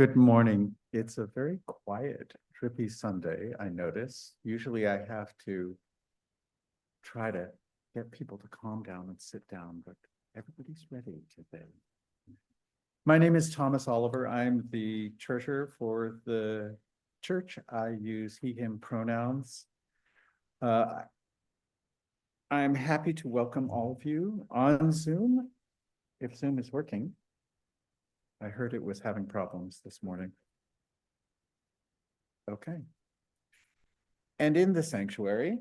Good morning. It's a very quiet, trippy Sunday, I notice. Usually I have to try to get people to calm down and sit down, but everybody's ready today. My name is Thomas Oliver. I'm the treasurer for the church. I use he, him pronouns. I'm happy to welcome all of you on Zoom, if Zoom is working. I heard it was having problems this morning. Okay. And in the sanctuary,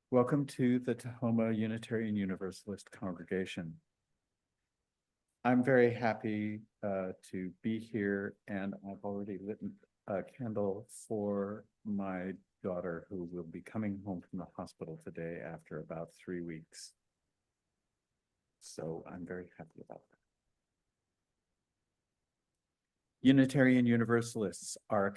welcome to the Tahoma Unitarian Universalist congregation. I'm very happy to be here, and I've already lit a candle for my daughter who will be coming home from the hospital today after about 3 weeks. So I'm very happy about that. Unitarian Universalists are a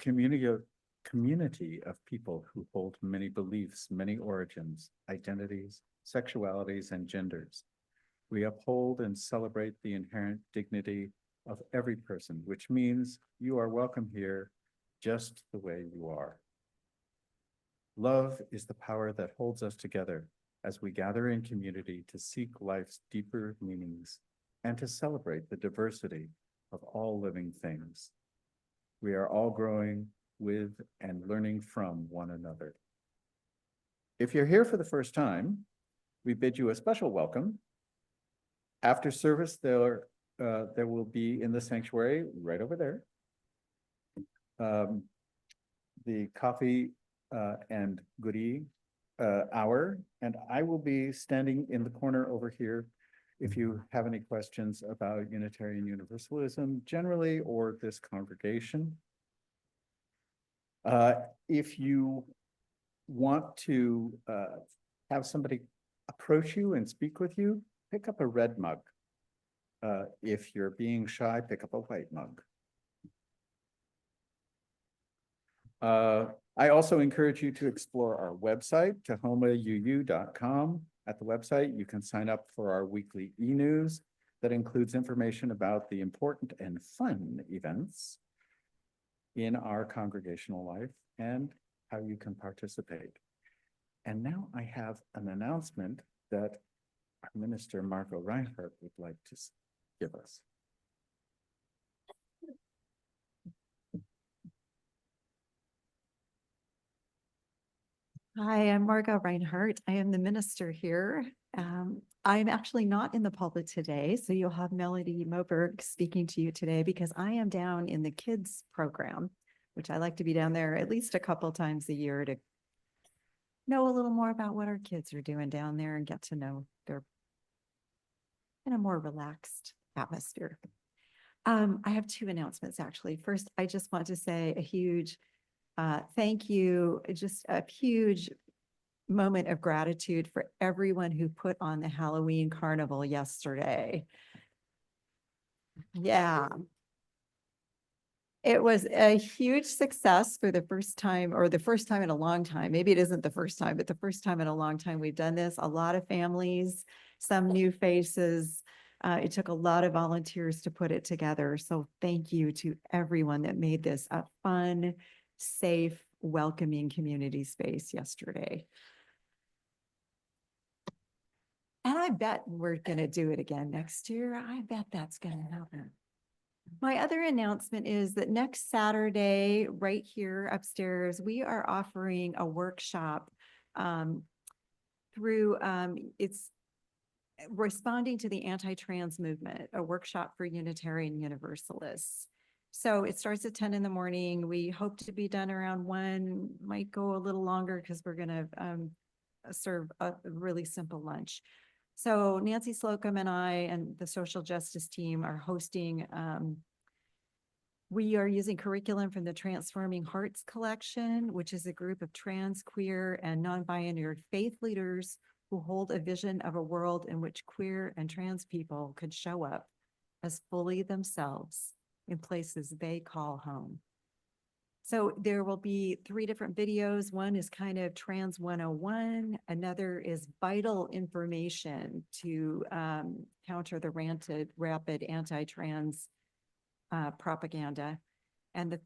community of people who hold many beliefs, many origins, identities, sexualities, and genders. We uphold and celebrate the inherent dignity of every person, which means you are welcome here just the way you are. Love is the power that holds us together as we gather in community to seek life's deeper meanings and to celebrate the diversity of all living things. We are all growing with and learning from one another. If you're here for the first time, we bid you a special welcome. After service, there will be in the sanctuary right over there, the coffee and goodie hour, and I will be standing in the corner over here if you have any questions about Unitarian Universalism generally or this congregation. If you want to have somebody approach you and speak with you, pick up a red mug. If you're being shy, pick up a white mug. I also encourage you to explore our website, tahomauu.com. At the website, you can sign up for our weekly e-news that includes information about the important and fun events in our congregational life and how you can participate. And now I have an announcement that our minister, Marco Reinhardt, would like to give us. Hi, I'm Margot Reinhardt. I am the minister here. I'm actually not in the pulpit today, so you'll have Melody Moberg speaking to you today because I am down in the kids program, which I like to be down there at least a couple times a year to know a little more about what our kids are doing down there and get to know their in a more relaxed atmosphere. I have two announcements actually. First, I just want to say a huge thank you, just a huge moment of gratitude for everyone who put on the Halloween carnival yesterday. Yeah. It was a huge success for the first time, or the first time in a long time. Maybe it isn't the first time, but the first time in a long time we've done this. A lot of families, some new faces. It took a lot of volunteers to put it together. So thank you to everyone that made this a fun, safe, welcoming community space yesterday. And I bet we're going to do it again next year. I bet that's going to happen. My other announcement is that next Saturday, right here upstairs, we are offering a workshop through, it's responding to the anti-trans movement, a workshop for Unitarian Universalists. So it starts at 10 in the morning. We hope to be done around 1, might go a little longer because we're going to serve a really simple lunch. So Nancy Slocum and I and the social justice team are hosting, we are using curriculum from the Transforming Hearts collection, which is a group of trans, queer, and non-binary faith leaders who hold a vision of a world in which queer and trans people could show up as fully themselves in places they call home. So there will be 3 different videos. One is kind of Trans 101. Another is vital information to counter the rapid anti-trans propaganda. And the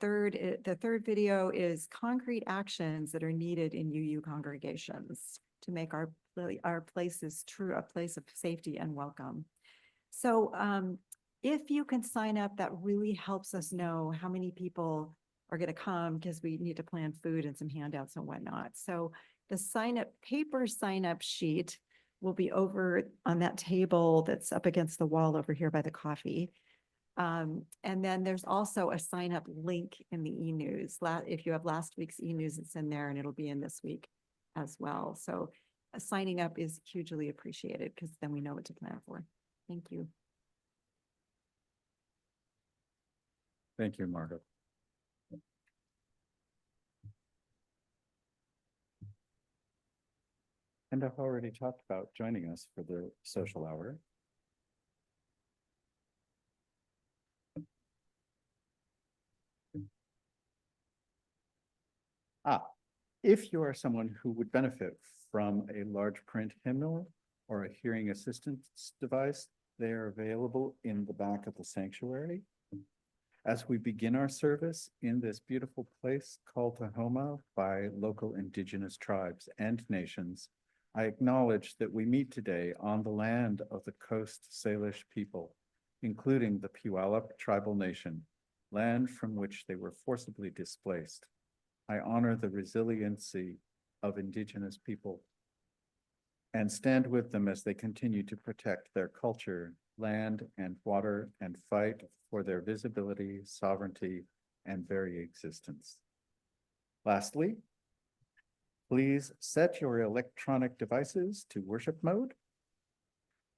third video is concrete actions that are needed in UU congregations to make our places a place of safety and welcome. So if you can sign up, that really helps us know how many people are going to come, because we need to plan food and some handouts and whatnot. So the paper sign up sheet will be over on that table that's up against the wall over here by the coffee. And then there's also a sign up link in the e-news. If you have last week's e-news, it's in there, and it'll be in this week as well. So signing up is hugely appreciated, because then we know what to plan for. Thank you. Thank you, Margaret. And I've already talked about joining us for the social hour. If you are someone who would benefit from a large print hymnal or a hearing assistance device, they are available in the back of the sanctuary. As we begin our service in this beautiful place called Tahoma by local indigenous tribes and nations, I acknowledge that we meet today on the land of the Coast Salish people, including the Puyallup tribal nation, land from which they were forcibly displaced. I honor the resiliency of indigenous people and stand with them as they continue to protect their culture, land, and water, and fight for their visibility, sovereignty, and very existence. Lastly, please set your electronic devices to worship mode.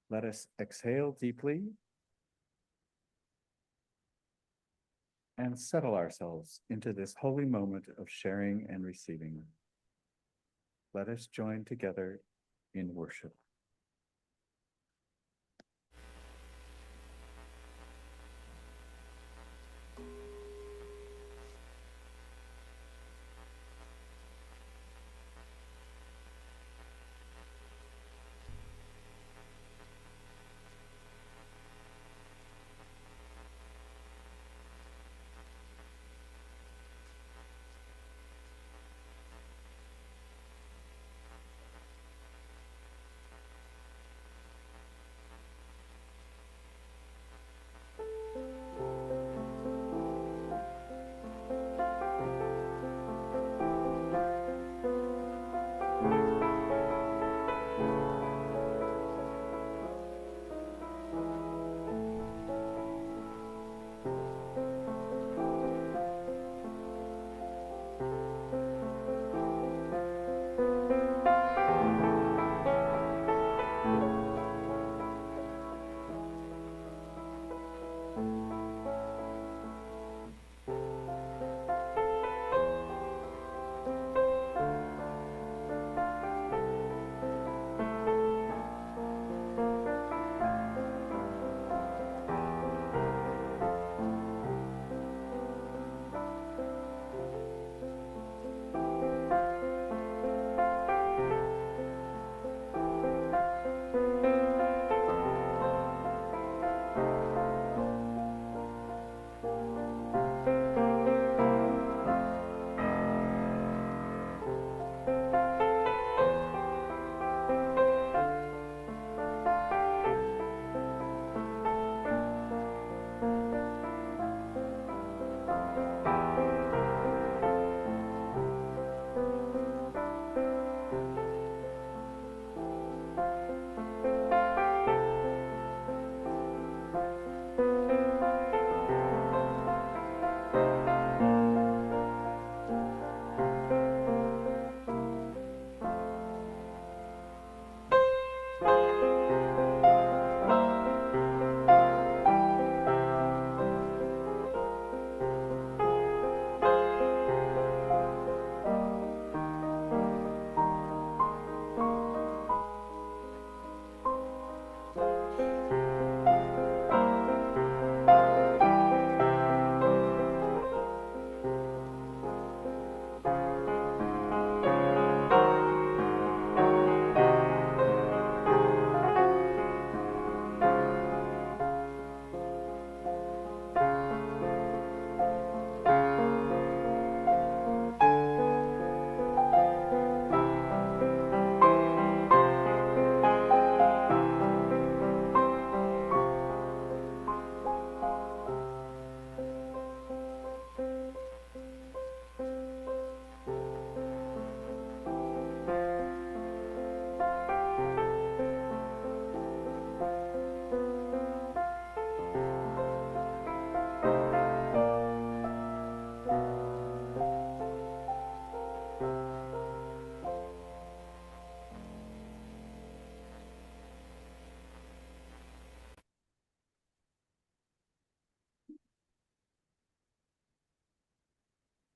Let us exhale deeply and settle ourselves into this holy moment of sharing and receiving. Let us join together in worship.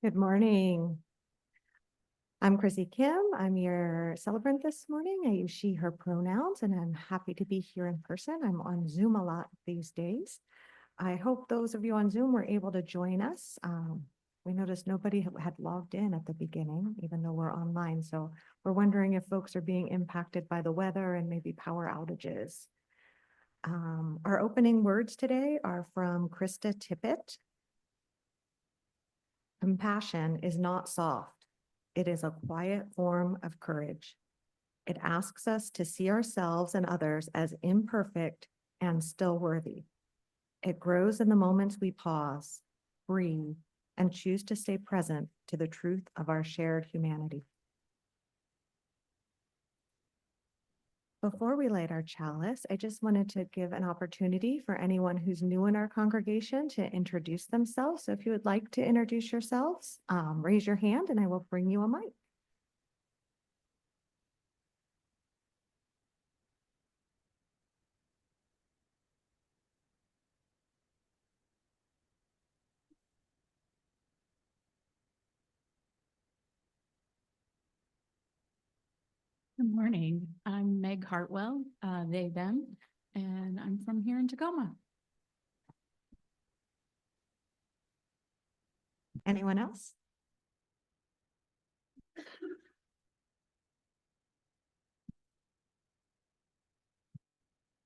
Good morning. I'm Chrissy Kim. I'm your celebrant this morning. I use she, her pronouns, and I'm happy to be here in person. I'm on Zoom a lot these days. I hope those of you on Zoom were able to join us. We noticed nobody had logged in at the beginning, even though we're online. So we're wondering if folks are being impacted by the weather and maybe power outages. Our opening words today are from Krista Tippett. Compassion is not soft. It is a quiet form of courage. It asks us to see ourselves and others as imperfect and still worthy. It grows in the moments we pause, breathe, and choose to stay present to the truth of our shared humanity. Before we light our chalice, I just wanted to give an opportunity for anyone who's new in our congregation to introduce themselves. So if you would like to introduce yourselves, raise your hand and I will bring you a mic. Good morning. I'm Meg Hartwell, they, them, and I'm from here in Tacoma. Anyone else?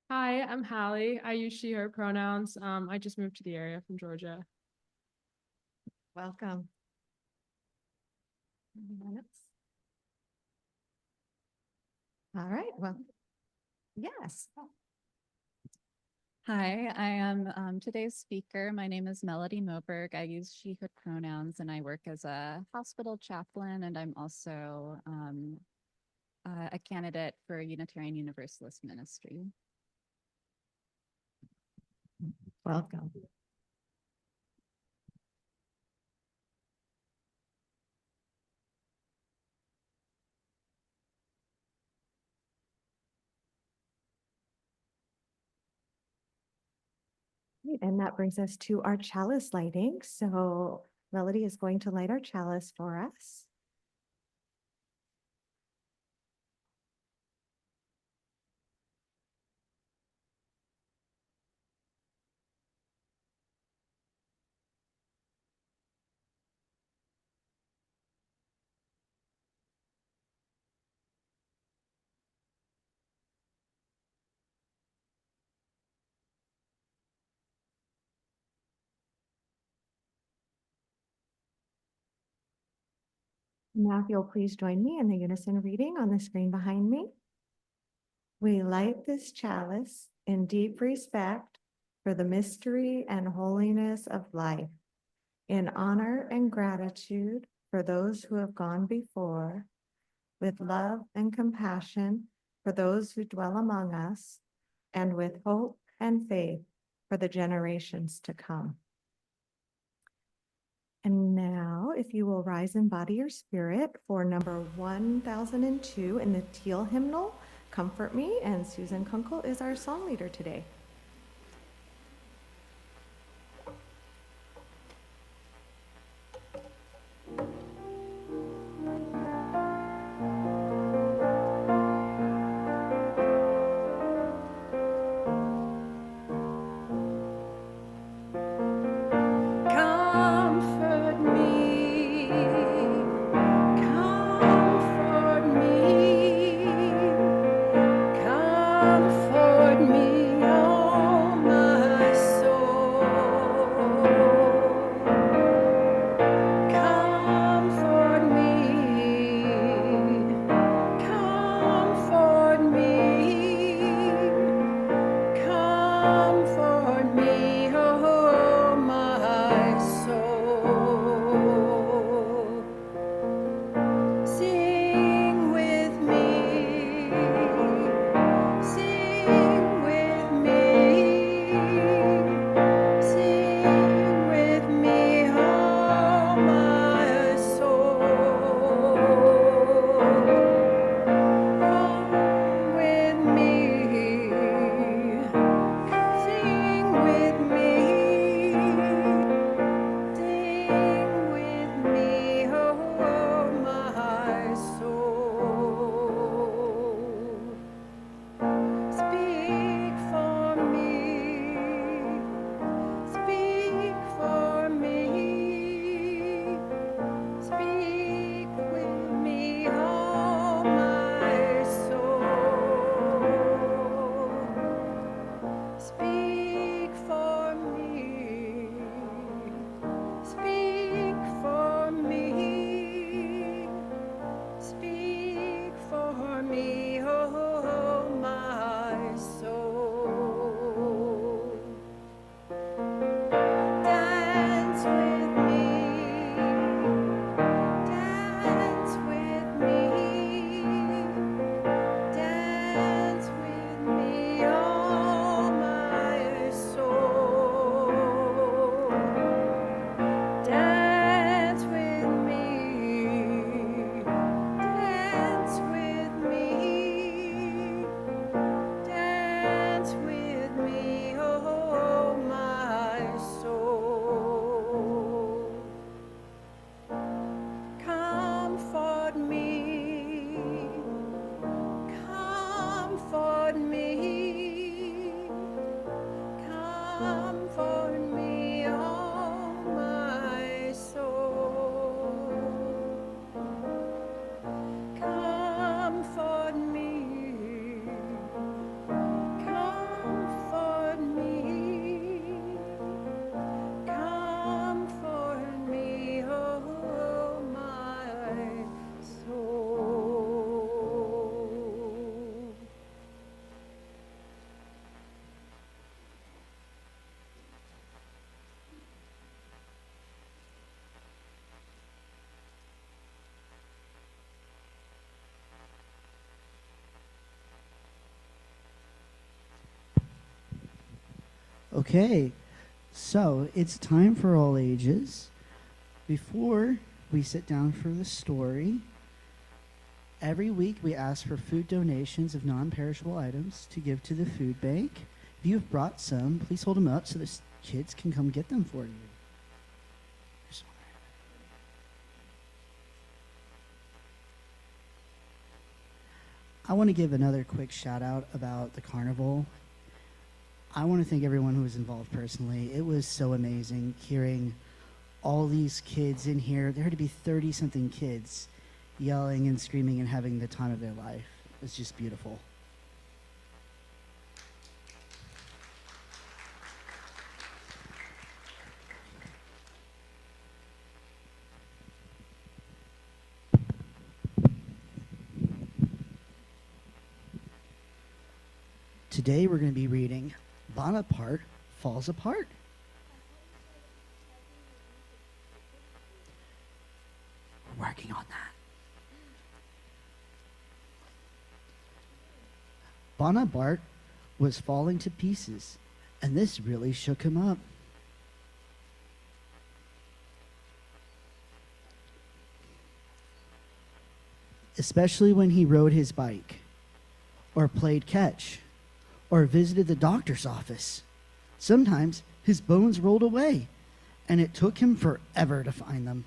Hi, I'm Hallie. I use she, her pronouns. I just moved to the area from Georgia. Welcome. Anyone else? All right, well, yes. Hi, I am today's speaker. My name is Melody Moberg. I use she, her pronouns, and I work as a hospital chaplain, and I'm also a candidate for Unitarian Universalist Ministry. Welcome. And that brings us to our chalice lighting. So Melody is going to light our chalice for us. Now, if you'll please join me in the unison reading on the screen behind me. We light this chalice in deep respect for the mystery and holiness of life, in honor and gratitude for those who have gone before, with love and compassion for those who dwell among us, and with hope and faith for the generations to come. And now, if you will rise in body or spirit for number 1002 in the teal hymnal, Comfort Me, and Susan Kunkel is our song leader today. Comfort me, comfort me, comfort me, oh my soul. Comfort me, comfort me, oh my soul. Sing with me, sing Okay, so it's time for all ages. Before we sit down for the story, every week we ask for food donations of non-perishable items to give to the food bank. If you've brought some, please hold them up so the kids can come get them for you. I want to give another quick shout out about the carnival. I want to thank everyone who was involved personally. It was so amazing hearing all these kids in here. There had to be 30-something kids yelling and screaming and having the time of their life. It's just beautiful. Today we're going to be reading Bonaparte Falls Apart. We're working on that. Bonaparte was falling to pieces, and this really shook him up. Especially when he rode his bike, or played catch, or visited the doctor's office. Sometimes his bones rolled away, and it took him forever to find them.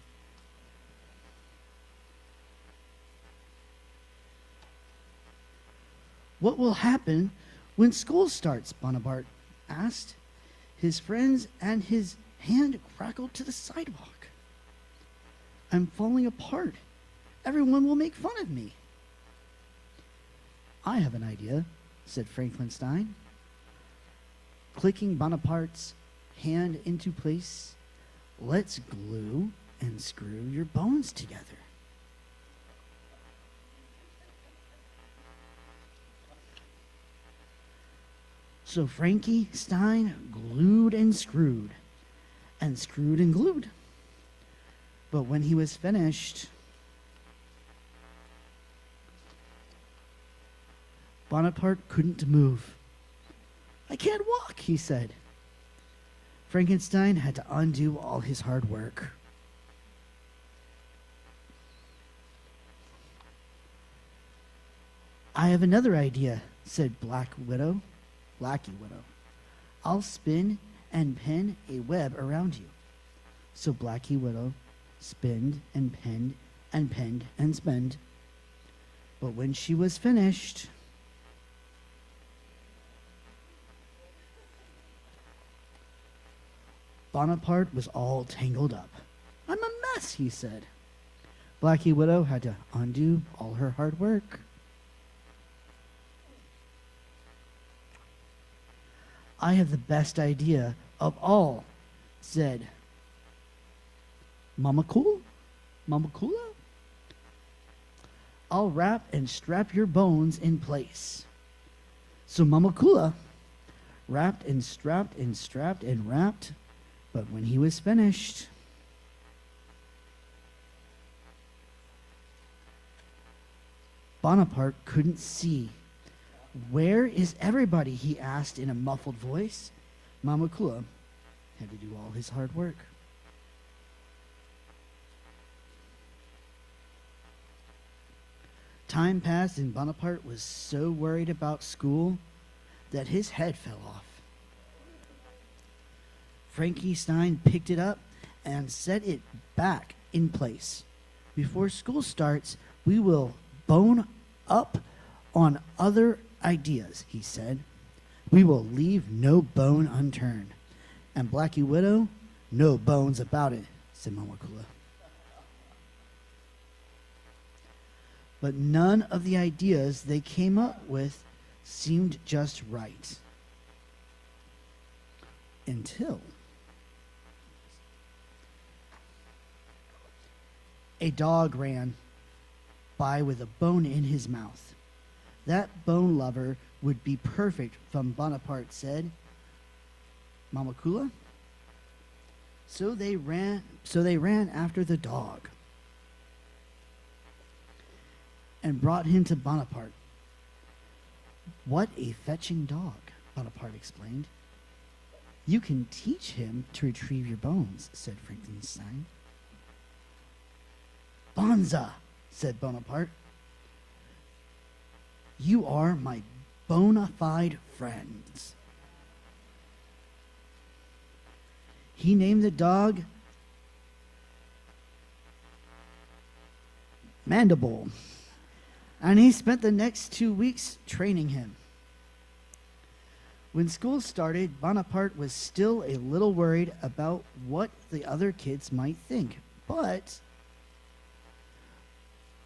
What will happen when school starts? Bonaparte asked. His friends and his hand crackled to the sidewalk. I'm falling apart. Everyone will make fun of me. I have an idea, said Frankenstein, clicking Bonaparte's hand into place. Let's glue and screw your bones together. So Frankie Stein glued and screwed and glued. But when he was finished, Bonaparte couldn't move. I can't walk, he said. Frankenstein had to undo all his hard work. I have another idea, said Blackie Widow. I'll spin and pin a web around you. So Blackie Widow spinned and pinned and pinned and spinned. But when she was finished, Bonaparte was all tangled up. I'm a mess, he said. Blackie Widow had to undo all her hard work. I have the best idea of all, said Mamakula. I'll wrap and strap your bones in place. So Mamakula wrapped and strapped and strapped and wrapped, but when he was finished, Bonaparte couldn't see. Where is everybody? He asked in a muffled voice. Mamakula had to do all his hard work. Time passed and Bonaparte was so worried about school that his head fell off. Frankie Stein picked it up and set it back in place. Before school starts, we will bone up on other ideas, he said. We will leave no bone unturned. And Blackie Widow, no bones about it, said Mamakula. But none of the ideas they came up with seemed just right. Until a dog ran by with a bone in his mouth. That bone lover would be perfect, from Bonaparte said. Mamakula. So they ran after the dog and brought him to Bonaparte. What a fetching dog, Bonaparte explained. You can teach him to retrieve your bones, said Frankenstein. Bonza, said Bonaparte. You are my bona fide friends. He named the dog Mandible, and he spent the next 2 weeks training him. When school started, Bonaparte was still a little worried about what the other kids might think, but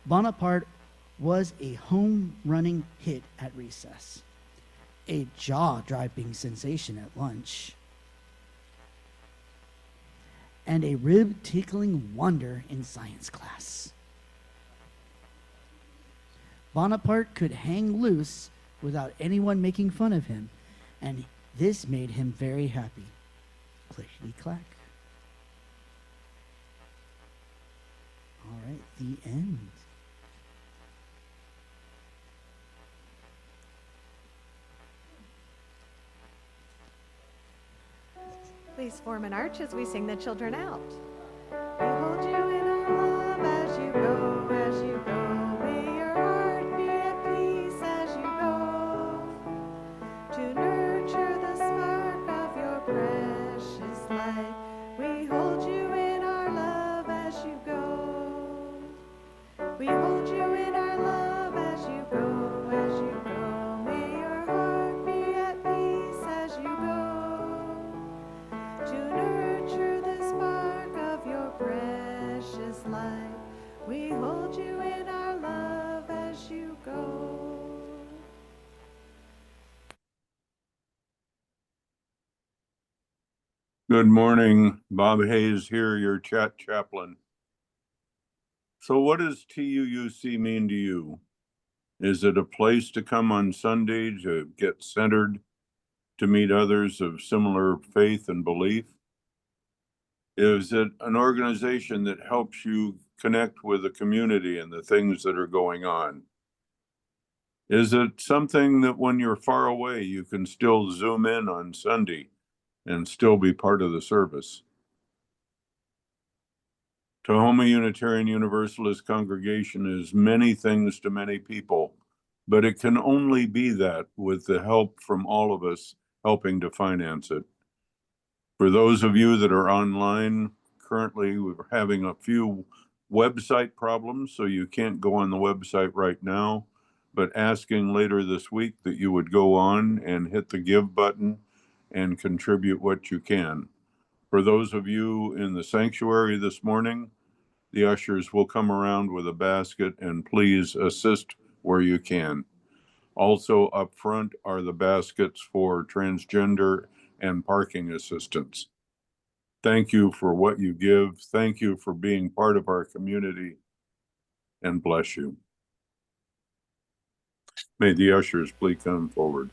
Bonaparte was a home-running hit at recess, a jaw-dropping sensation at lunch, and a rib-tickling wonder in science class. Bonaparte could hang loose without anyone making fun of him, and this made him very happy. Clickety-clack. All right, the end. Please form an arch as we sing the children out. We hold you in our love as you go, as you go. May your heart be at peace as you go. To nurture the spark of your precious life, we hold you in our love as you go. We hold you in our love as you go, as you go. May your heart be at peace as you go. To nurture the spark of your precious life, we hold you in our love as you go. Good morning, Bob Hayes here, your chat chaplain. So what does TUUC mean to you? Is it a place to come on Sunday to get centered, to meet others of similar faith and belief? Is it an organization that helps you connect with the community and the things that are going on? Is it something that when you're far away, you can still zoom in on Sunday and still be part of the service? Tahoma Unitarian Universalist Congregation is many things to many people, but it can only be that with the help from all of us helping to finance it. For those of you that are online, currently we're having a few website problems, so you can't go on the website right now, but asking later this week that you would go on and hit the give button and contribute what you can. For those of you in the sanctuary this morning, the ushers will come around with a basket and please assist where you can. Also up front are the baskets for transgender and parking assistance. Thank you for what you give. Thank you for being part of our community, and bless you. May the ushers please come forward.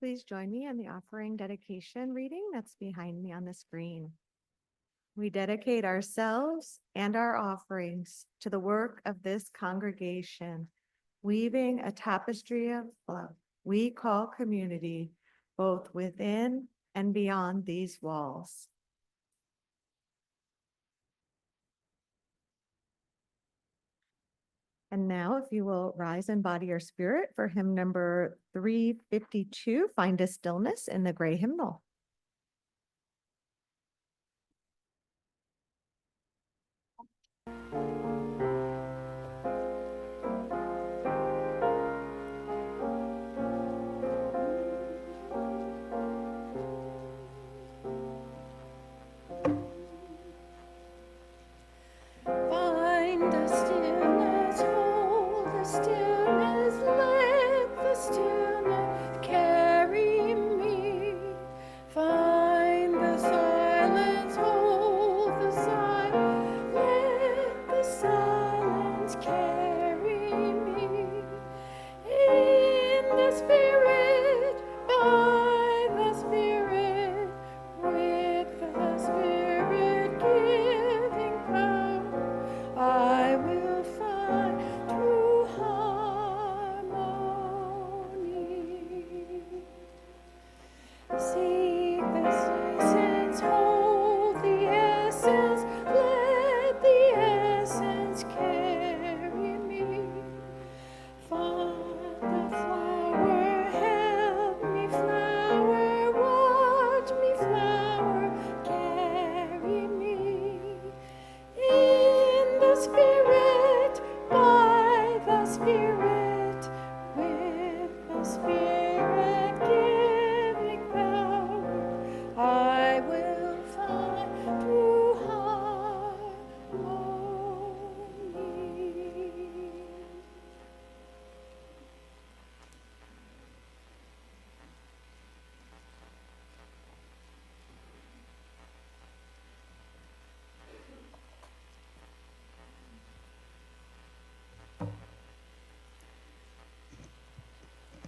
Please join me in the offering dedication reading that's behind me on the screen. We dedicate ourselves and our offerings to the work of this congregation, weaving a tapestry of love we call community, both within and beyond these walls. And now, if you will rise in body or spirit for hymn number 352, Find a Stillness in the gray hymnal. Find the stillness, hold the stillness, let the stillness carry me. Find the silence, hold the silence, let the silence carry me. In the Spirit, by the Spirit, with the Spirit giving power, I will find true harmony. Seek the essence, hold the essence, let the essence carry me. Find the flower, help me flower, watch me flower, carry me. In the Spirit, by the Spirit, with the Spirit giving power, I will find true harmony.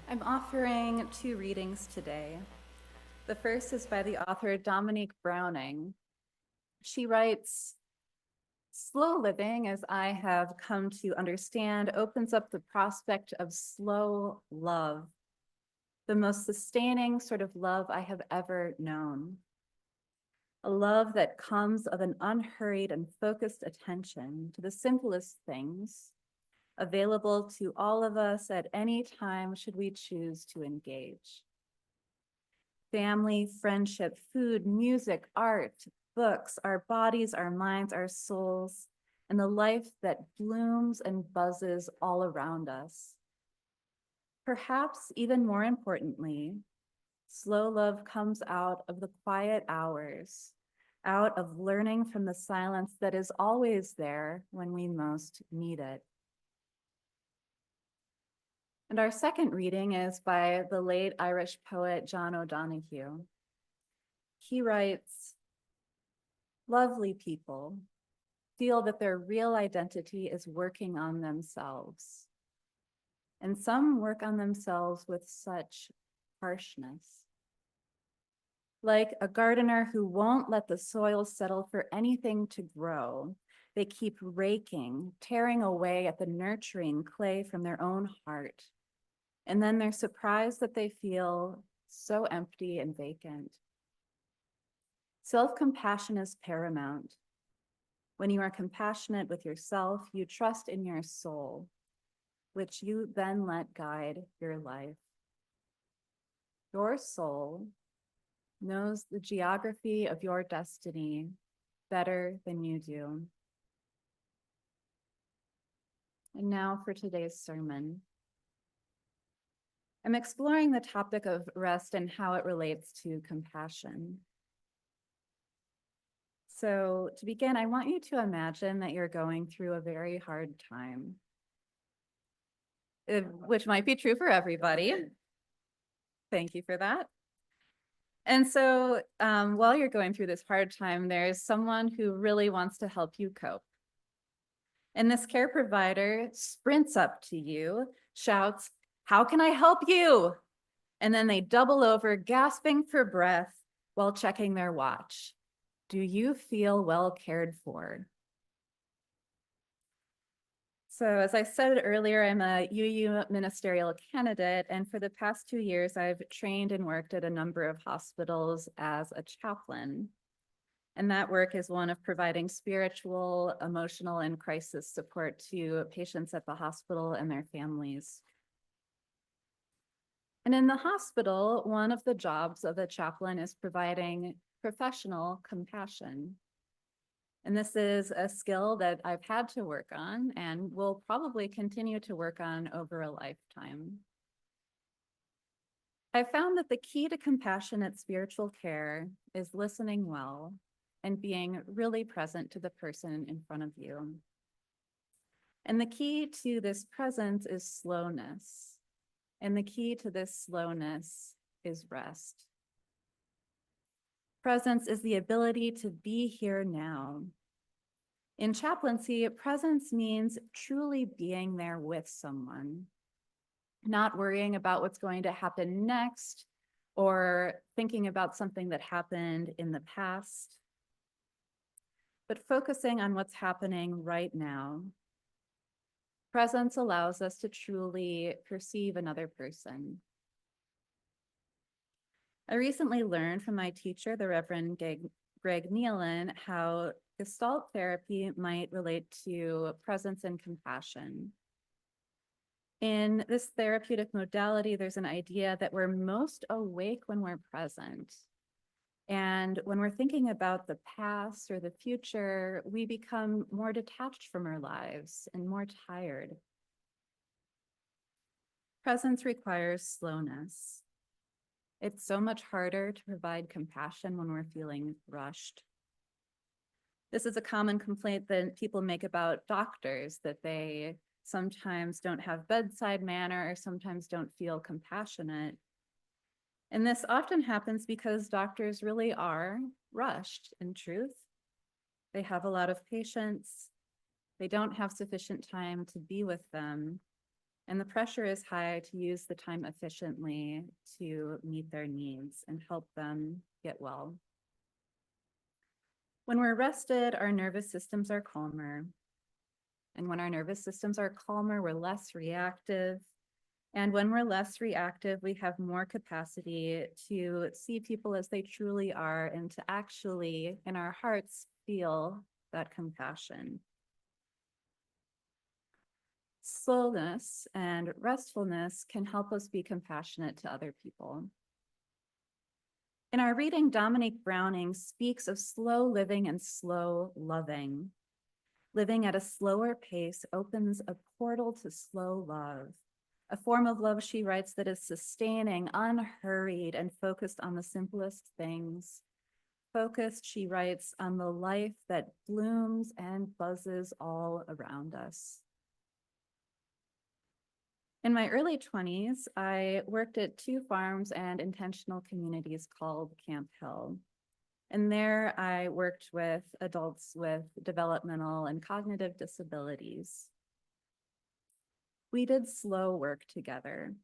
I'm offering 2 readings today. The first is by the author Dominique Browning. She writes, "Slow living, as I have come to understand, opens up the prospect of slow love, the most sustaining sort of love I have ever known. A love that comes of an unhurried and focused attention to the simplest things, available to all of us at any time should we choose to engage. Family, friendship, food, music, art, books, our bodies, our minds, our souls, and the life that blooms and buzzes all around us. Perhaps even more importantly, slow love comes out of the quiet hours, out of learning from the silence that is always there when we most need it." And our second reading is by the late Irish poet John O'Donoghue. He writes, "Lovely people feel that their real identity is working on themselves. And some work on themselves with such harshness. Like a gardener who won't let the soil settle for anything to grow, they keep raking, tearing away at the nurturing clay from their own heart. And then they're surprised that they feel so empty and vacant. Self-compassion is paramount. When you are compassionate with yourself, you trust in your soul, which you then let guide your life. Your soul knows the geography of your destiny better than you do." And now for today's sermon. I'm exploring the topic of rest and how it relates to compassion. So to begin, I want you to imagine that you're going through a very hard time, which might be true for everybody. Thank you for that. And so while you're going through this hard time, there's someone who really wants to help you cope. And this care provider sprints up to you, shouts, "How can I help you?" And then they double over, gasping for breath while checking their watch. Do you feel well cared for? So as I said earlier, I'm a UU ministerial candidate, and for the past 2 years, I've trained and worked at a number of hospitals as a chaplain. And that work is one of providing spiritual, emotional, and crisis support to patients at the hospital and their families. And in the hospital, one of the jobs of a chaplain is providing professional compassion. And this is a skill that I've had to work on and will probably continue to work on over a lifetime. I found that the key to compassionate spiritual care is listening well and being really present to the person in front of you. And the key to this presence is slowness. And the key to this slowness is rest. Presence is the ability to be here now. In chaplaincy, presence means truly being there with someone, not worrying about what's going to happen next or thinking about something that happened in the past, but focusing on what's happening right now. Presence allows us to truly perceive another person. I recently learned from my teacher, the Reverend Greg Nealon, how Gestalt therapy might relate to presence and compassion. In this therapeutic modality, there's an idea that we're most awake when we're present. And when we're thinking about the past or the future, we become more detached from our lives and more tired. Presence requires slowness. It's so much harder to provide compassion when we're feeling rushed. This is a common complaint that people make about doctors, that they sometimes don't have bedside manner or sometimes don't feel compassionate. And this often happens because doctors really are rushed, in truth. They have a lot of patients. They don't have sufficient time to be with them. And the pressure is high to use the time efficiently to meet their needs and help them get well. When we're rested, our nervous systems are calmer. And when our nervous systems are calmer, we're less reactive. And when we're less reactive, we have more capacity to see people as they truly are and to actually, in our hearts, feel that compassion. Slowness and restfulness can help us be compassionate to other people. In our reading, Dominique Browning speaks of slow living and slow loving. Living at a slower pace opens a portal to slow love, a form of love, she writes, that is sustaining, unhurried, and focused on the simplest things. Focused, she writes, on the life that blooms and buzzes all around us. In my early 20s, I worked at 2 farms and intentional communities called Camp Hill. And there I worked with adults with developmental and cognitive disabilities. We did slow work together,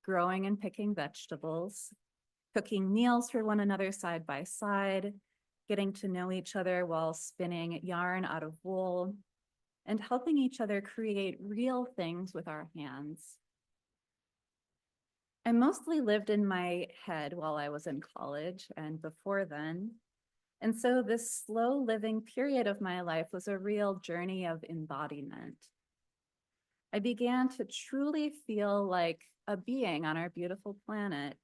growing and picking vegetables, cooking meals for one another side by side, getting to know each other while spinning yarn out of wool, and helping each other create real things with our hands. I mostly lived in my head while I was in college and before then. And so this slow living period of my life was a real journey of embodiment. I began to truly feel like a being on our beautiful planet,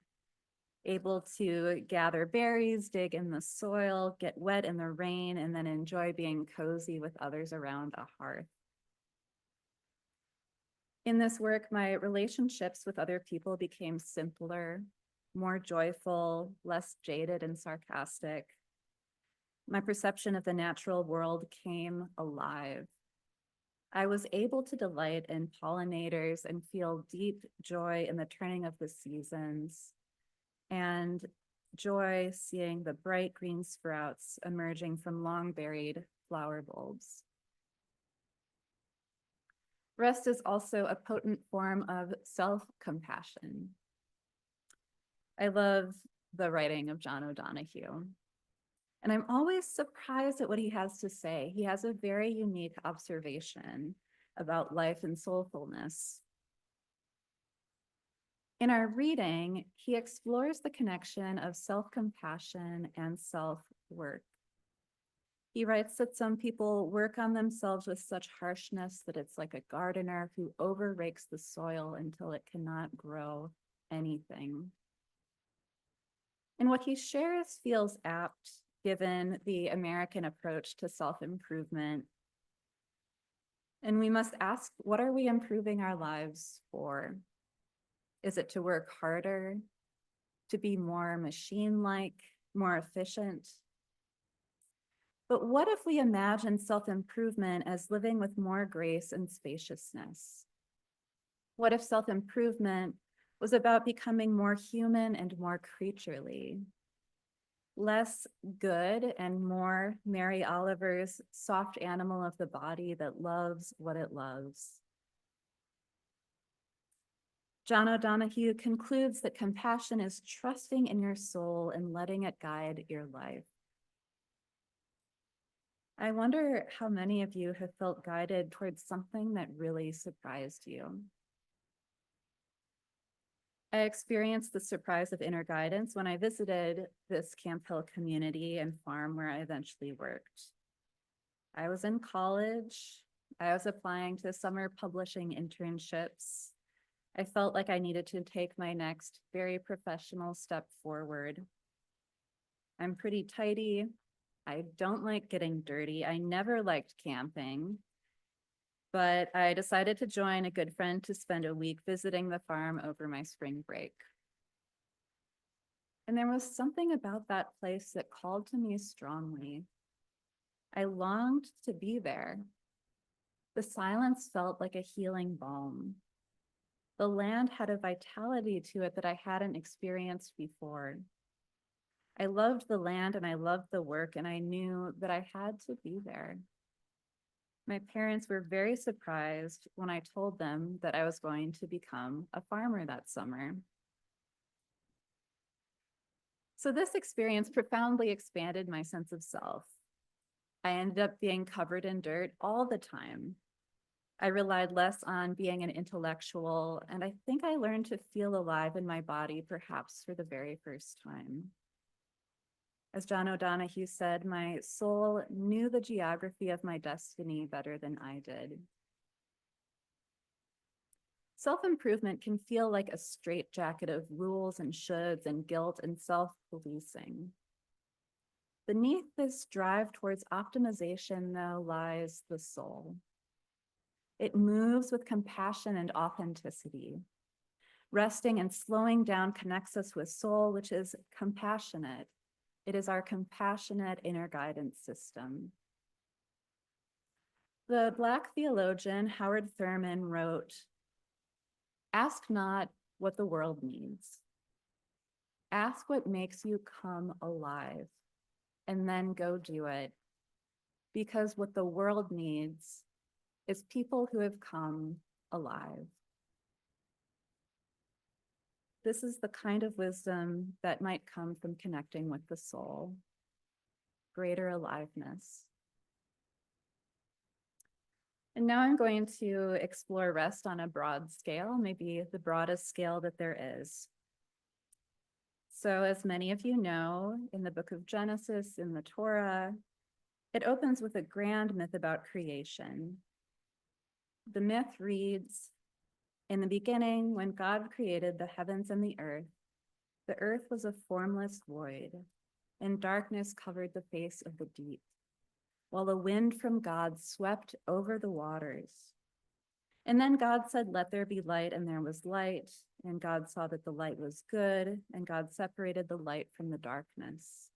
able to gather berries, dig in the soil, get wet in the rain, and then enjoy being cozy with others around a hearth. In this work, my relationships with other people became simpler, more joyful, less jaded and sarcastic. My perception of the natural world came alive. I was able to delight in pollinators and feel deep joy in the turning of the seasons, and joy seeing the bright green sprouts emerging from long-buried flower bulbs. Rest is also a potent form of self-compassion. I love the writing of John O'Donohue. And I'm always surprised at what he has to say. He has a very unique observation about life and soulfulness. In our reading, he explores the connection of self-compassion and self-work. He writes that some people work on themselves with such harshness that it's like a gardener who overrakes the soil until it cannot grow anything. And what he shares feels apt given the American approach to self-improvement. And we must ask, what are we improving our lives for? Is it to work harder, to be more machine-like, more efficient? But what if we imagine self-improvement as living with more grace and spaciousness? What if self-improvement was about becoming more human and more creaturely? Less good and more Mary Oliver's soft animal of the body that loves what it loves. John O'Donohue concludes that compassion is trusting in your soul and letting it guide your life. I wonder how many of you have felt guided towards something that really surprised you. I experienced the surprise of inner guidance when I visited this Camp Hill community and farm where I eventually worked. I was in college. I was applying to summer publishing internships. I felt like I needed to take my next very professional step forward. I'm pretty tidy. I don't like getting dirty. I never liked camping. But I decided to join a good friend to spend a week visiting the farm over my spring break. And there was something about that place that called to me strongly. I longed to be there. The silence felt like a healing balm. The land had a vitality to it that I hadn't experienced before. I loved the land and I loved the work, and I knew that I had to be there. My parents were very surprised when I told them that I was going to become a farmer that summer. So this experience profoundly expanded my sense of self. I ended up being covered in dirt all the time. I relied less on being an intellectual, and I think I learned to feel alive in my body, perhaps for the very first time. As John O'Donohue said, my soul knew the geography of my destiny better than I did. Self-improvement can feel like a straitjacket of rules and shoulds and guilt and self-policing. Beneath this drive towards optimization, though, lies the soul. It moves with compassion and authenticity. Resting and slowing down connects us with soul, which is compassionate. It is our compassionate inner guidance system. The Black theologian Howard Thurman wrote, "Ask not what the world needs. Ask what makes you come alive, and then go do it. Because what the world needs is people who have come alive." This is the kind of wisdom that might come from connecting with the soul, greater aliveness. And now I'm going to explore rest on a broad scale, maybe the broadest scale that there is. So as many of you know, in the book of Genesis, in the Torah, it opens with a grand myth about creation. The myth reads, "In the beginning, when God created the heavens and the earth was a formless void, and darkness covered the face of the deep, while a wind from God swept over the waters. And then God said, 'Let there be light,' and there was light, and God saw that the light was good, and God separated the light from the darkness.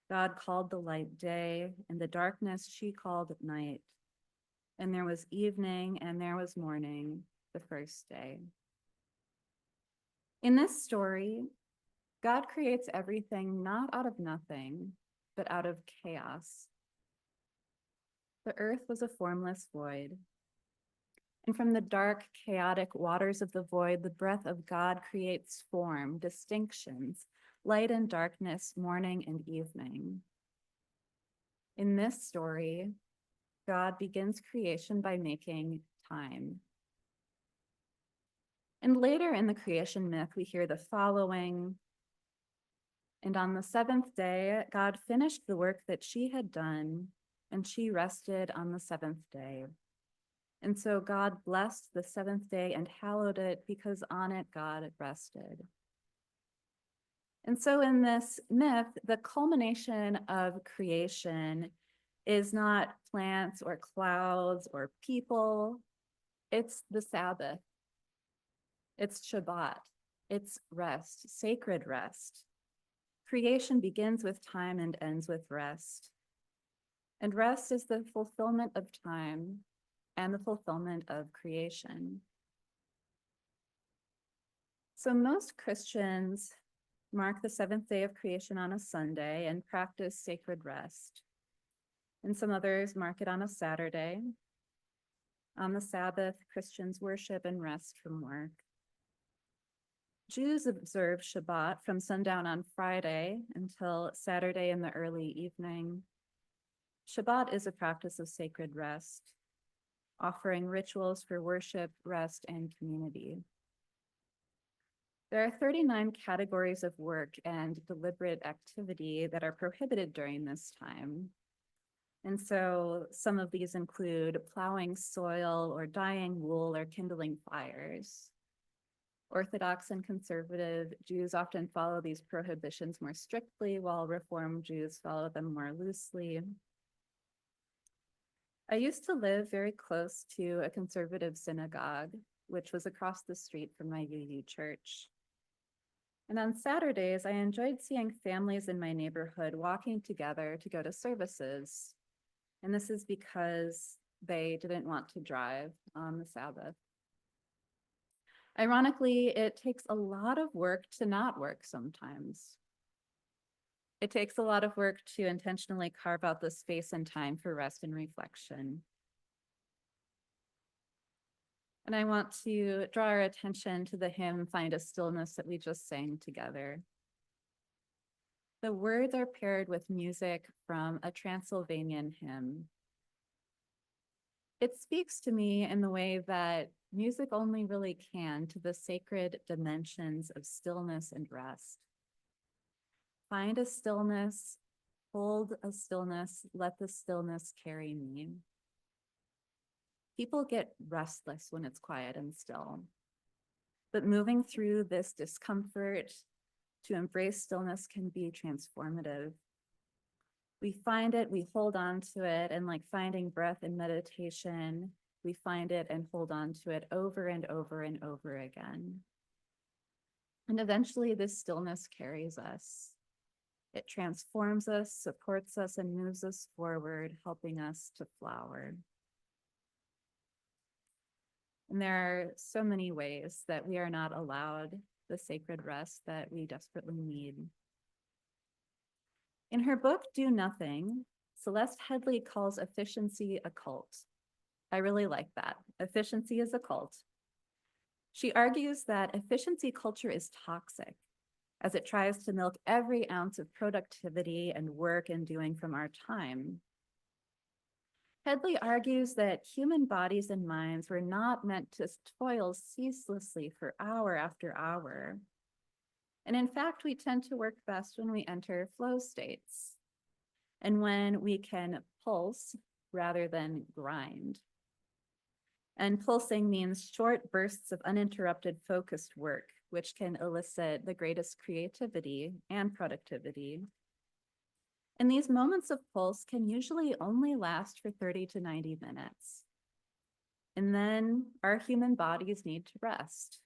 God called the light day, and the darkness she called night. And there was evening, and there was morning, the first day." In this story, God creates everything not out of nothing, but out of chaos. The earth was a formless void, And from the dark, chaotic waters of the void, the breath of God creates form, distinctions, light and darkness, morning and evening. In this story, God begins creation by making time. And later in the creation myth, we hear the following. And on the seventh day, God finished the work that she had done, and she rested on the seventh day. And so God blessed the seventh day and hallowed it, because on it God rested. And so in this myth, the culmination of creation is not plants or clouds or people. It's the Sabbath. It's Shabbat. It's rest, sacred rest. Creation begins with time and ends with rest. And rest is the fulfillment of time and the fulfillment of creation. So most Christians mark the seventh day of creation on a Sunday and practice sacred rest. And some others mark it on a Saturday. On the Sabbath, Christians worship and rest from work. Jews observe Shabbat from sundown on Friday until Saturday in the early evening. Shabbat is a practice of sacred rest, offering rituals for worship, rest, and community. There are 39 categories of work and deliberate activity that are prohibited during this time. And so some of these include plowing soil or dyeing wool or kindling fires. Orthodox and conservative Jews often follow these prohibitions more strictly, while Reform Jews follow them more loosely. I used to live very close to a conservative synagogue, which was across the street from my UU church. And on Saturdays, I enjoyed seeing families in my neighborhood walking together to go to services. And this is because they didn't want to drive on the Sabbath. Ironically, it takes a lot of work to not work sometimes. It takes a lot of work to intentionally carve out the space and time for rest and reflection. And I want to draw our attention to the hymn, Find a Stillness, that we just sang together. The words are paired with music from a Transylvanian hymn. It speaks to me in the way that music only really can to the sacred dimensions of stillness and rest. Find a stillness, hold a stillness, let the stillness carry me. People get restless when it's quiet and still. But moving through this discomfort to embrace stillness can be transformative. We find it, we hold on to it, and like finding breath in meditation, we find it and hold on to it over and over and over again. And eventually this stillness carries us. It transforms us, supports us, and moves us forward, helping us to flower. And there are so many ways that we are not allowed the sacred rest that we desperately need. In her book, Do Nothing, Celeste Headley calls efficiency a cult. I really like that. Efficiency is a cult. She argues that efficiency culture is toxic, as it tries to milk every ounce of productivity and work and doing from our time. Headley argues that human bodies and minds were not meant to toil ceaselessly for hour after hour. And in fact, we tend to work best when we enter flow states and when we can pulse rather than grind. And pulsing means short bursts of uninterrupted focused work, which can elicit the greatest creativity and productivity. And these moments of pulse can usually only last for 30 to 90 minutes. And then our human bodies need to rest.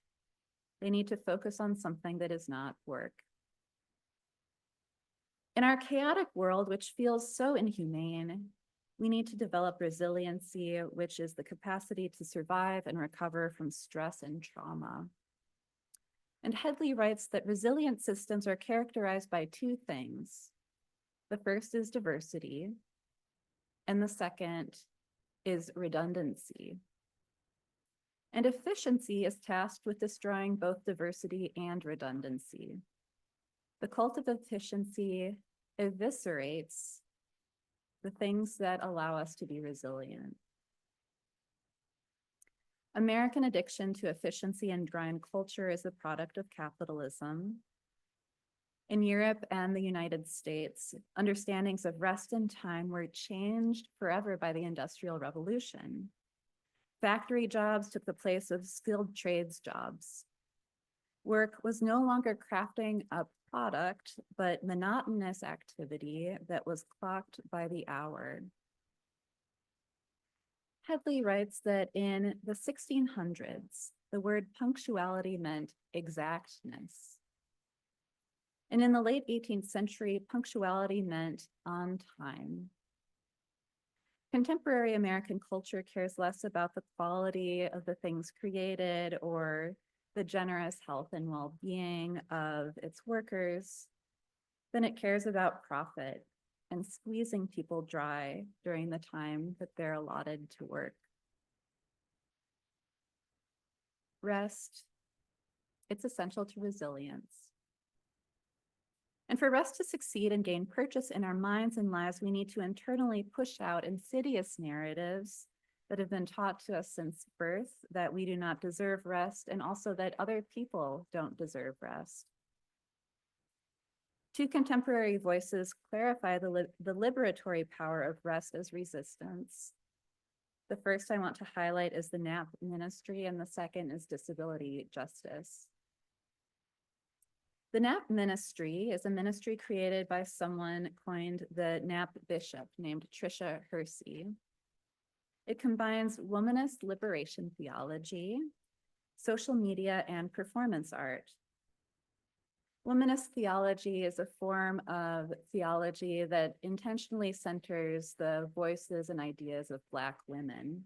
They need to focus on something that is not work. In our chaotic world, which feels so inhumane, we need to develop resiliency, which is the capacity to survive and recover from stress and trauma. And Headley writes that resilient systems are characterized by two things. The first is diversity, and the second is redundancy. And efficiency is tasked with destroying both diversity and redundancy. The cult of efficiency eviscerates the things that allow us to be resilient. American addiction to efficiency and grind culture is a product of capitalism. In Europe and the United States, understandings of rest and time were changed forever by the Industrial Revolution. Factory jobs took the place of skilled trades jobs. Work was no longer crafting a product, but monotonous activity that was clocked by the hour. Headley writes that in the 1600s, the word punctuality meant exactness. And in the late 18th century, punctuality meant on time. Contemporary American culture cares less about the quality of the things created or the generous health and well-being of its workers than it cares about profit and squeezing people dry during the time that they're allotted to work. Rest, it's essential to resilience. And for rest to succeed and gain purchase in our minds and lives, we need to internally push out insidious narratives that have been taught to us since birth, that we do not deserve rest, and also that other people don't deserve rest. Two contemporary voices clarify the liberatory power of rest as resistance. The first I want to highlight is the NAP ministry, and the second is disability justice. The NAP ministry is a ministry created by someone coined the NAP bishop named Tricia Hersey. It combines womanist liberation theology, social media, and performance art. Womanist theology is a form of theology that intentionally centers the voices and ideas of Black women.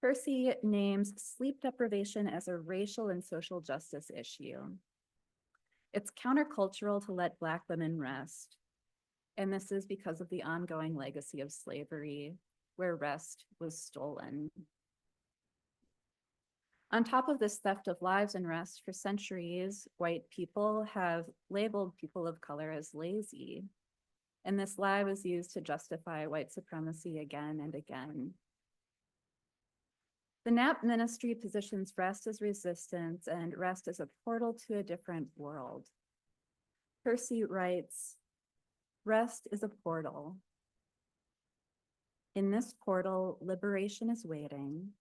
Hersey names sleep deprivation as a racial and social justice issue. It's countercultural to let Black women rest, and this is because of the ongoing legacy of slavery, where rest was stolen. On top of this theft of lives and rest, for centuries, white people have labeled people of color as lazy, and this lie was used to justify white supremacy again and again. The NAP ministry positions rest as resistance and rest as a portal to a different world. Hersey writes, "Rest is a portal. In this portal, liberation is waiting,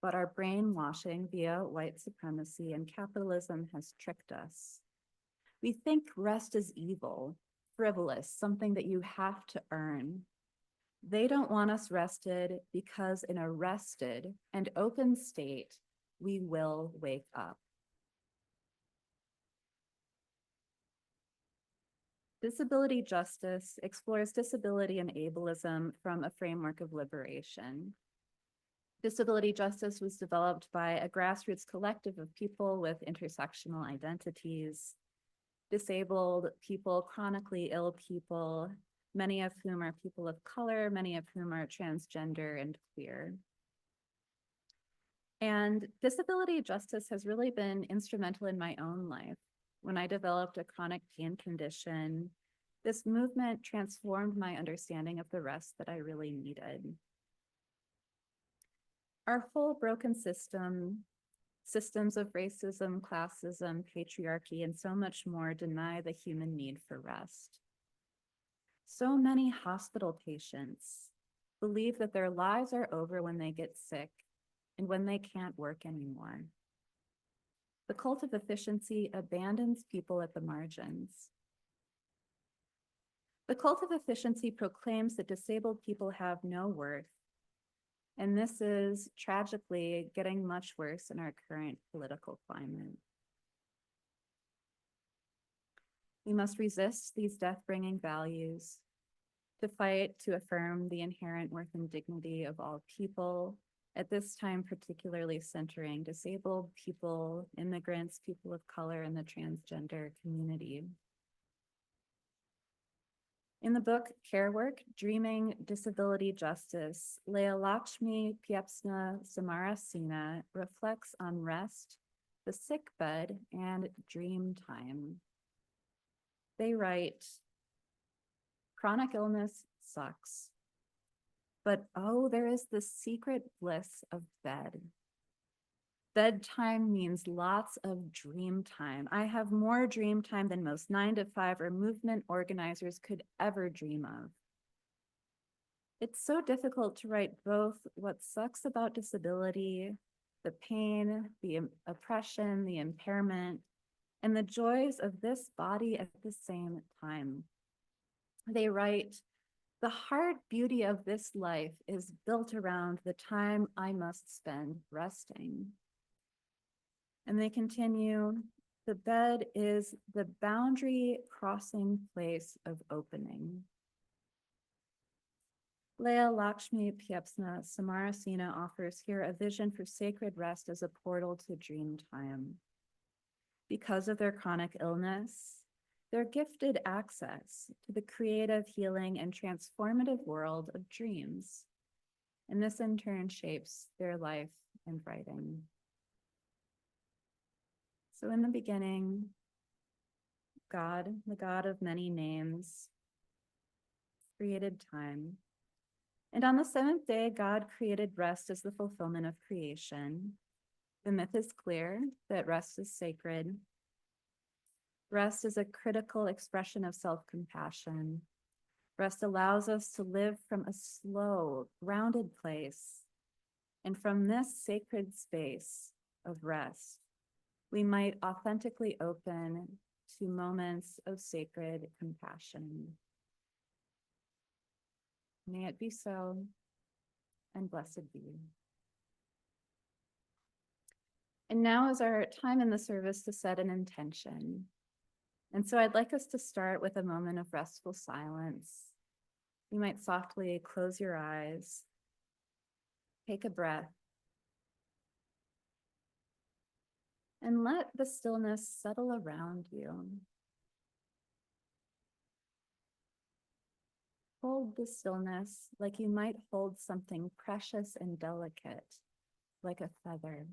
but our brainwashing via white supremacy and capitalism has tricked us. We think rest is evil, frivolous, something that you have to earn. They don't want us rested because in a rested and open state, we will wake up." Disability justice explores disability and ableism from a framework of liberation. Disability justice was developed by a grassroots collective of people with intersectional identities, disabled people, chronically ill people, many of whom are people of color, many of whom are transgender and queer. And disability justice has really been instrumental in my own life. When I developed a chronic pain condition, this movement transformed my understanding of the rest that I really needed. Our whole broken systems of racism, classism, patriarchy, and so much more deny the human need for rest. So many hospital patients believe that their lives are over when they get sick and when they can't work anymore. The cult of efficiency abandons people at the margins. The cult of efficiency proclaims that disabled people have no worth, and this is tragically getting much worse in our current political climate. We must resist these death-bringing values, to fight to affirm the inherent worth and dignity of all people, at this time particularly centering disabled people, immigrants, people of color, and the transgender community. In the book Care Work, Dreaming Disability Justice, Lakshmi Piepsna Samarasena reflects on rest, the sick bed, and dream time. They write, chronic illness sucks, but oh, there is the secret bliss of bed. Bedtime means lots of dream time. I have more dream time than most 9-to-5 or movement organizers could ever dream of. It's so difficult to write both what sucks about disability, the pain, the oppression, the impairment, and the joys of this body at the same time. They write, the hard beauty of this life is built around the time I must spend resting. And they continue, the bed is the boundary crossing place of opening. Lakshmi Piepsna Samarasena offers here a vision for sacred rest as a portal to dream time. Because of their chronic illness, they're gifted access to the creative, healing, and transformative world of dreams. And this in turn shapes their life and writing. So in the beginning, God, the God of many names, created time. And on the seventh day, God created rest as the fulfillment of creation. The myth is clear that rest is sacred. Rest is a critical expression of self-compassion. Rest allows us to live from a slow, grounded place. And from this sacred space of rest, we might authentically open to moments of sacred compassion. May it be so, and blessed be. And now is our time in the service to set an intention. And so I'd like us to start with a moment of restful silence. You might softly close your eyes, take a breath, and let the stillness settle around you. Hold the stillness like you might hold something precious and delicate, like a feather.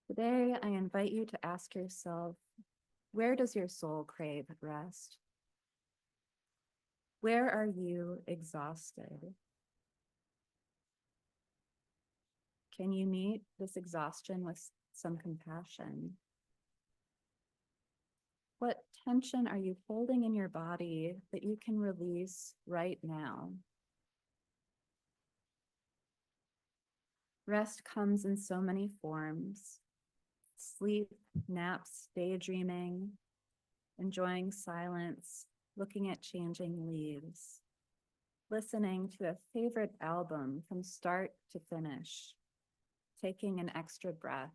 Today, I invite you to ask yourself, where does your soul crave rest? Where are you exhausted? Can you meet this exhaustion with some compassion? What tension are you holding in your body that you can release right now? Rest comes in so many forms. Sleep, naps, daydreaming, enjoying silence, looking at changing leaves, listening to a favorite album from start to finish, taking an extra breath.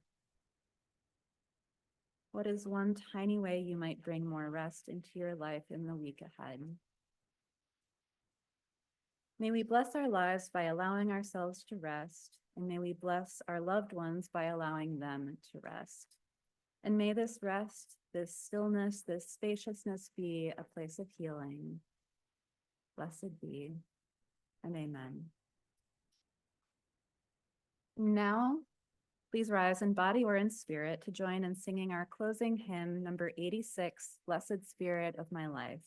What is one tiny way you might bring more rest into your life in the week ahead? May we bless our lives by allowing ourselves to rest, and may we bless our loved ones by allowing them to rest. And may this rest, this stillness, this spaciousness be a place of healing. Blessed be, and amen. Now, please rise in body or in spirit to join in singing our closing hymn, number 86, Blessed Spirit of My Life.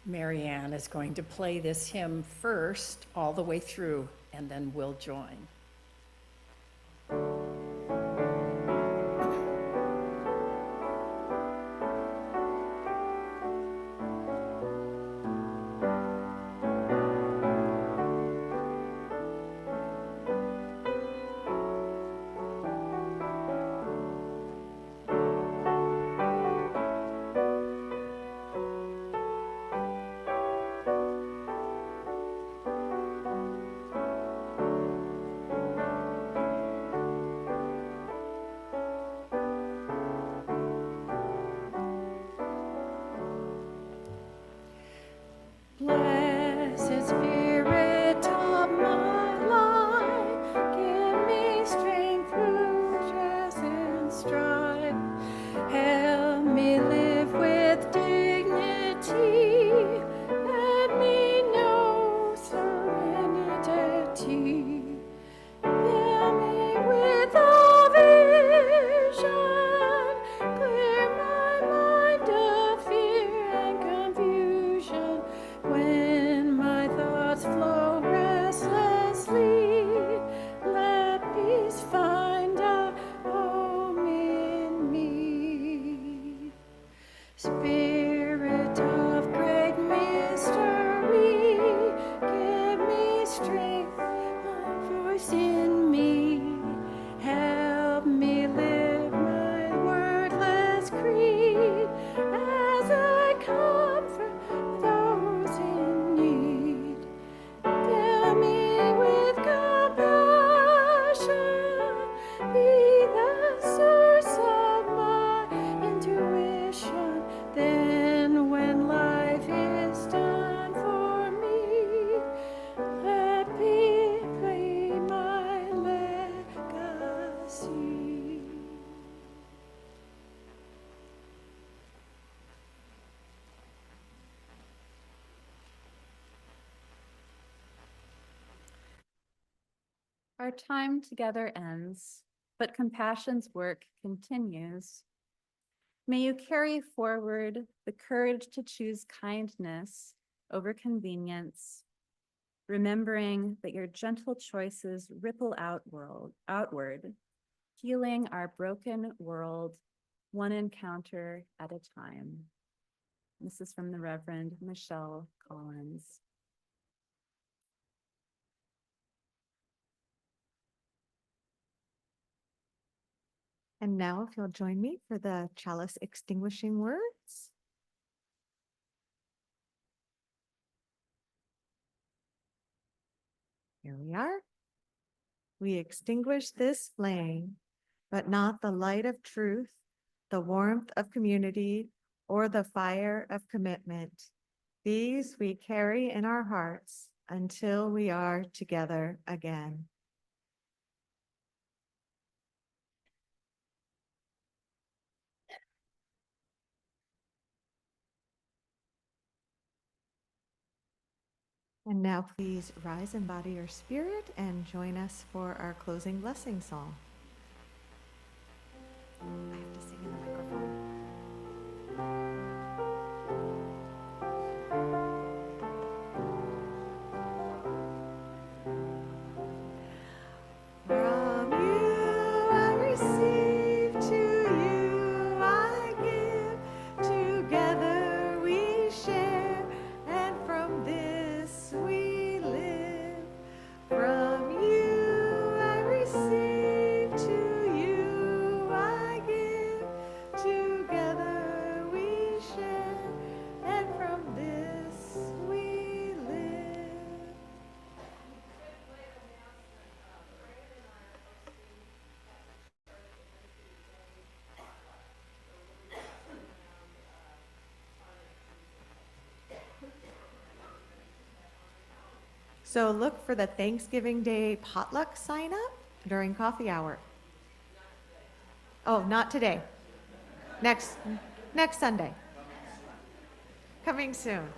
Marianne is going to play this hymn first, all the way through, and then we'll join. Our time together ends, but compassion's work continues. May you carry forward the courage to choose kindness over convenience, remembering that your gentle choices ripple outward, healing our broken world, one encounter at a time. This is from the Reverend Michelle Collins. And now if you'll join me for the chalice extinguishing words. Here we are. We extinguish this flame, but not the light of truth, the warmth of community, or the fire of commitment. These we carry in our hearts until we are together again. And now please rise, embody your spirit, and join us for our closing blessing song. I have to sing in the microphone. From you I receive, to you I give, together we share, and from this we live. From you I receive, to you I give, together we share, and from this we live. So look for the Thanksgiving Day potluck sign up during coffee hour. Oh, not today. Next Sunday. Coming soon.